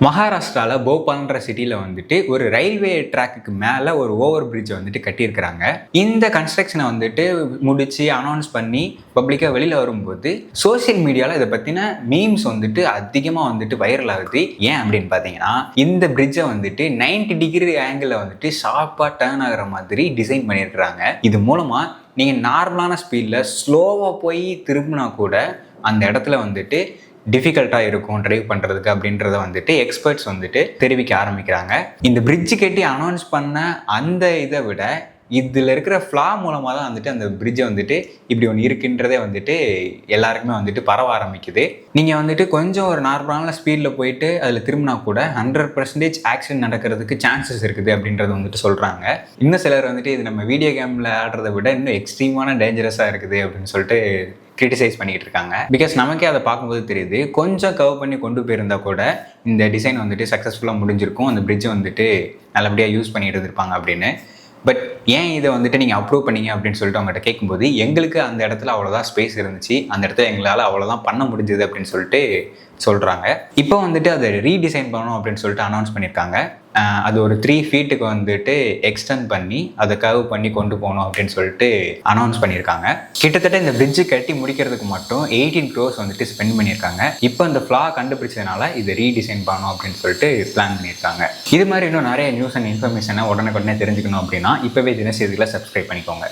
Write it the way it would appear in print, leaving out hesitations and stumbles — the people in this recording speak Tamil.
மகாராஷ்டிராவில் போபால்ன்ற சிட்டியில் வந்துட்டு ஒரு ரயில்வே ட்ராக்குக்கு மேலே ஒரு ஓவர் பிரிட்ஜை வந்துட்டு கட்டியிருக்கிறாங்க. இந்த கன்ஸ்ட்ரக்ஷனை வந்துட்டு முடிச்சு அனௌன்ஸ் பண்ணி பப்ளிக்காக வெளியில் வரும்போது சோசியல் மீடியாவில் இதை பற்றின மீம்ஸ் வந்துட்டு அதிகமாக வந்துட்டு வைரல் ஆகுது. ஏன் அப்படின்னு பார்த்தீங்கன்னா, இந்த பிரிட்ஜை வந்துட்டு 90 டிகிரி ஆங்கிளில் வந்துட்டு ஷார்ப்பாக டேர்ன் ஆகிற மாதிரி டிசைன் பண்ணியிருக்கிறாங்க. இது மூலமாக நீங்கள் நார்மலான ஸ்பீடில் ஸ்லோவாக போய் திரும்பினா கூட அந்த இடத்துல வந்துட்டு டிஃபிகல்ட்டாக இருக்கும் ட்ரைவ் பண்ணுறதுக்கு அப்படின்றத வந்துட்டு எக்ஸ்பர்ட்ஸ் வந்துட்டு தெரிவிக்க ஆரம்பிக்கிறாங்க. இந்த பிரிட்ஜு கட்டி அனௌன்ஸ் பண்ண அந்த இதை விட இதில் இருக்கிற ஃப்ளா மூலமாக தான் வந்துட்டு அந்த பிரிட்ஜை வந்துட்டு இப்படி ஒன்று இருக்குன்றதே வந்துட்டு எல்லாருக்குமே வந்துட்டு பரவ ஆரம்பிக்குது. நீங்கள் வந்துட்டு கொஞ்சம் ஒரு நார்மலான ஸ்பீடில் போயிட்டு அதில் திரும்பினா கூட 100% ஆக்சிடென்ட் நடக்கிறதுக்கு சான்சஸ் இருக்குது அப்படின்றது வந்துட்டு சொல்கிறாங்க. இன்னும் சிலர் வந்துட்டு இது நம்ம வீடியோ கேமில் ஆடுறதை விட இன்னும் எக்ஸ்ட்ரீமான டேஞ்சரஸாக இருக்குது அப்படின்னு சொல்லிட்டு கிரிட்டிசைஸ் பண்ணிக்கிட்டு இருக்காங்க. பிகாஸ் நமக்கே அதை பார்க்கும்போது தெரியுது, கொஞ்சம் கவர் பண்ணி கொண்டு போயிருந்தா கூட இந்த டிசைன் வந்துட்டு சக்ஸஸ்ஃபுல்லாக முடிஞ்சிருக்கும், அந்த பிரிட்ஜை வந்துட்டு நல்லபடியாக யூஸ் பண்ணிட்டு இருந்திருப்பாங்க அப்படின்னு. பட் ஏன் இதை வந்துட்டு நீங்கள் அப்ரூவ் பண்ணீங்க அப்படின்னு சொல்லிட்டு அவங்ககிட்ட கேட்கும்போது, எங்களுக்கு அந்த இடத்துல அவ்வளோதான் ஸ்பேஸ் இருந்துச்சு, அந்த இடத்துல எங்களால் அவ்வளோதான் பண்ண முடிஞ்சது அப்படின்னு சொல்லிட்டு சொல்கிறாங்க. இப்போ வந்துட்டு அதை ரீடிசைன் பண்ணணும் அப்படின்னு சொல்லிட்டு அனௌன்ஸ் பண்ணியிருக்காங்க. அது ஒரு 3 ஃபீட்டுக்கு வந்துட்டு எக்ஸ்டெண்ட் பண்ணி அதை கர்வ் பண்ணி கொண்டு போகணும் அப்படின்னு சொல்லிட்டு அனௌன்ஸ் பண்ணியிருக்காங்க. கிட்டத்தட்ட இந்த பிரிட்ஜு கட்டி முடிக்கிறதுக்கு மட்டும் 18 crores வந்துட்டு ஸ்பெண்ட் பண்ணியிருக்காங்க. இப்போ இந்த ஃப்ளா கண்டுபிடிச்சதுனால இதை ரீடிசைன் பண்ணணும் அப்படின்னு சொல்லிட்டு பிளான் பண்ணியிருக்காங்க. இது மாதிரி இன்னும் நிறைய நியூஸ் அண்ட் இன்ஃபர்மேஷனை உடனுக்குடனே தெரிஞ்சுக்கணும் அப்படின்னா இப்போவே தினசரிகளை சப்ஸ்கிரைப் பண்ணிக்கோங்க.